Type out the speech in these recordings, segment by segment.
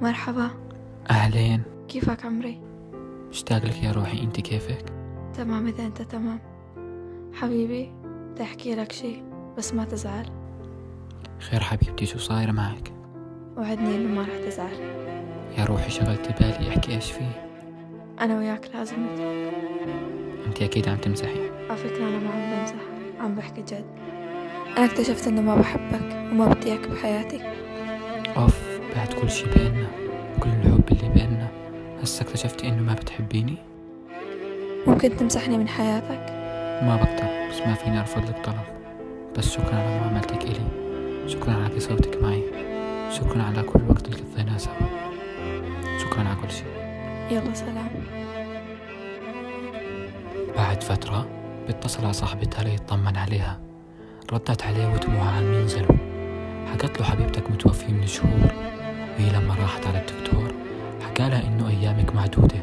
مرحبا. أهلين. كيفك عمري؟ مشتاق لك يا روحي، أنت كيفك؟ تمام إذا أنت تمام. حبيبي بدي أحكي لك شي بس ما تزعل. خير حبيبتي، شو صاير معك؟ وعدني إنه ما رح تزعل. يا روحي شغلتي بالي، احكي ايش فيه؟ أنا وياك لازم أنت أكيد عم تمزحي. على فكرة أنا ما عم بمزح، عم بحكي جد. أنا اكتشفت إنه ما بحبك وما بدي إياك بحياتي. أوف، بعد كل شي بيننا، كل الحب اللي بيننا، هسا اكتشفتي إنه ما بتحبيني؟ ممكن تمسحني من حياتك؟ ما بقدر، بس ما فيني أرفض لك طلب. بس شكرا على معاملتك إلي، شكرا على قسوتك معي، شكرا على كل وقت اللي قضيناه سوا، شكرا على كل شي. يلا سلام. بعد فترة بتصل على صاحبتها ليطمن عليها، ردت عليه ودموعها عم ينزلوا. حكت له حبيبتك متوفية من شهور، وهي لما راحت على الدكتور حكالها إنه أيامك معدودة.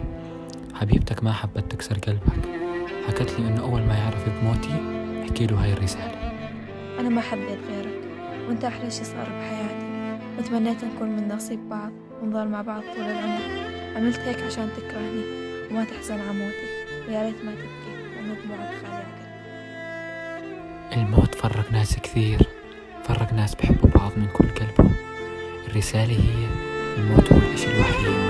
حبيبتك ما حبت تكسر قلبك، حكت لي إنه أول ما يعرف بموتي احكي له هاي الرسالة. أنا ما حبيت غيرك وأنت أحلى شي صار بحياتي، وتمنيت نكون من نصيب بعض ونضل مع بعض طول العمر. عملت هيك عشان تكرهني وما تحزن على موتي، ويا ريت ما تبكي لأنه دموعك خالية على قلبي. الموت فرق ناس كثير، فرق ناس بحبوا بعض من كل قلبهم. الرسالة هي الموت هو الإشي الوحيد